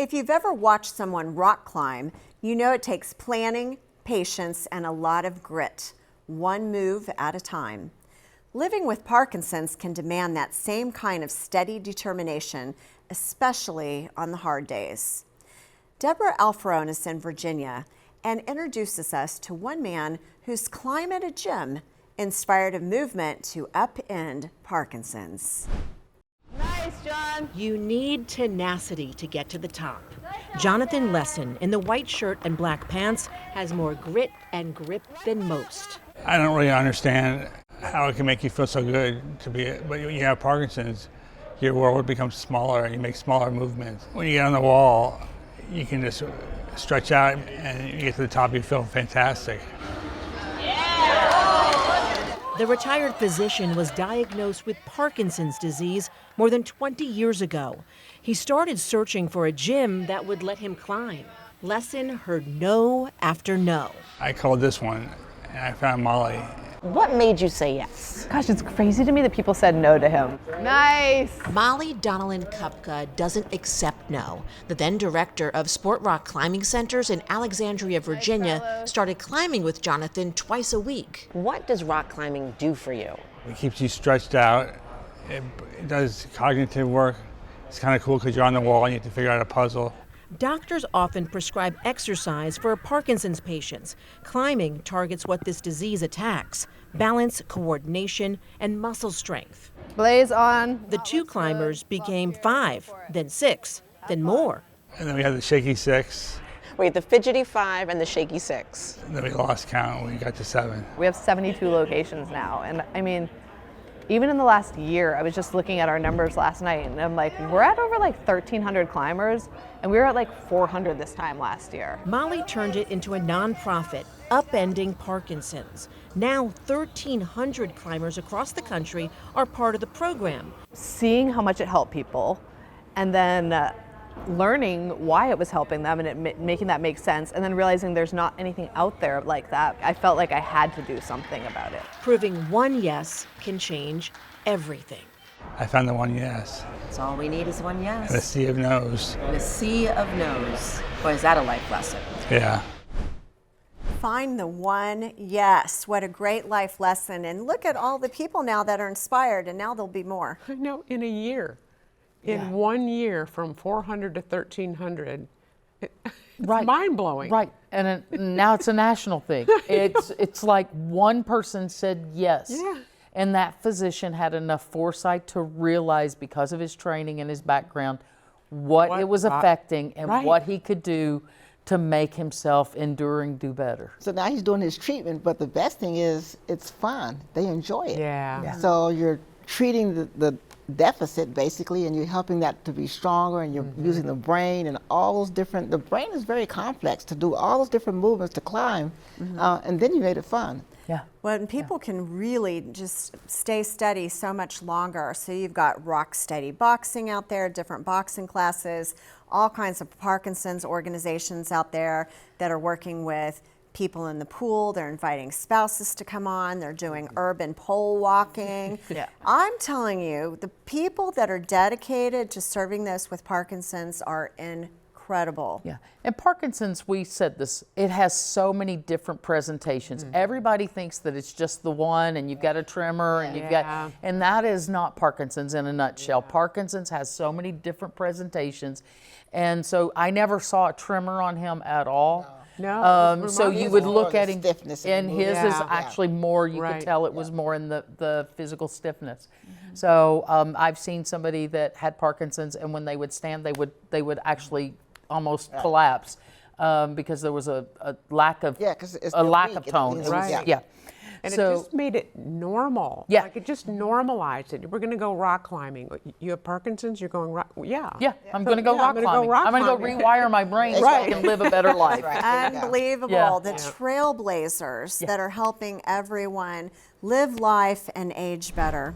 If you've ever watched someone rock climb, you know it takes planning, patience, and a lot of grit, one move at a time. Living with Parkinson's can demand that same kind of steady determination, especially on the hard days. Deborah Alfarone is in Virginia and introduces us to one man whose climb at a gym inspired a movement to upend Parkinson's. Nice, John. You need tenacity to get to the top. Jonathan Lesson, in the white shirt and black pants, has more grit and grip than most. I don't really understand how it can make you feel so good to be, but when you have Parkinson's, your world becomes smaller and you make smaller movements. When you get on the wall, you can just stretch out and you get to the top, you feel fantastic. The retired physician was diagnosed with Parkinson's disease more than 20 years ago. He started searching for a gym that would let him climb. Lesson heard no after no. I called this one and I found Molly. What made you say yes? Gosh, it's crazy to me that people said no to him. Nice. Molly Donnellan Kupka doesn't accept no. The then director of Sport Rock Climbing Centers in Alexandria, Virginia, started climbing with Jonathan twice a week. What does rock climbing do for you? It keeps you stretched out. It does cognitive work. It's kind of cool because you're on the wall and you have to figure out a puzzle. Doctors often prescribe exercise for Parkinson's patients. Climbing targets what this disease attacks: balance, coordination, and muscle strength. Blaze on. The two climbers became 5, then 6, then more. And then we had the shaky 6. Wait, the fidgety 5 and the shaky 6. And then we lost count when we got to 7. We have 72 locations now, and I mean, even in the last year, I was just looking at our numbers last night, and I'm like, we're at over like 1,300 climbers, and we were at like 400 this time last year. Molly turned it into a nonprofit, Upending Parkinson's. Now 1,300 climbers across the country are part of the program. Seeing how much it helped people, and then learning why it was helping them and it making that make sense, and then realizing there's not anything out there like that, I felt like I had to do something about it. Proving one yes can change everything. I found the one yes. That's all we need is one yes. And a sea of no's. And a sea of no's. Boy, is that a life lesson. Yeah. Find the one yes. What a great life lesson. And look at all the people now that are inspired, and now there'll be more. I know, in a year. In 1 year, from 400 to 1,300, it's Right. mind-blowing. Right, and now it's a national thing. It's like one person said yes, Yeah. and that physician had enough foresight to realize, because of his training and his background, what it was affecting and Right. what he could do to make himself enduring do better. So now he's doing his treatment, but the best thing is it's fun. They enjoy it. Yeah. So you're treating the deficit basically, and you're helping that to be stronger, and you're using the brain and all those different, the brain is very complex to do all those different movements to climb, and then you made it fun. Yeah. Well, and people can really just stay steady so much longer. So you've got rock steady boxing out there, different boxing classes, all kinds of Parkinson's organizations out there that are working with people in the pool. They're inviting spouses to come on. They're doing urban pole walking. Yeah. I'm telling you, the people that are dedicated to serving this with Parkinson's are incredible. Yeah, and Parkinson's, we said this, it has so many different presentations. Everybody thinks that it's just the one, and you've got a tremor, and you've got, and that is not Parkinson's in a nutshell. Parkinson's has so many different presentations, and so I never saw a tremor on him at all. No. So you would look at him, Stiffness and his is Yeah. actually more, you Right. could tell it was more in the physical stiffness. So I've seen somebody that had Parkinson's, and when they would stand, they would actually almost collapse because there was a lack of, 'cause it's a the lack weak, of tone. it's It was- right. yeah. And So- it just made it normal. Yeah. Like it just normalized it. We're going to go rock climbing. You have Parkinson's, you're going rock. Yeah. Yeah, I'm going to go Yeah, rock I'm gonna go climbing. rock I'm going to go climbing. rewire my brain so I can live a better life. Unbelievable. Yeah. The trailblazers that are helping everyone live life and age better.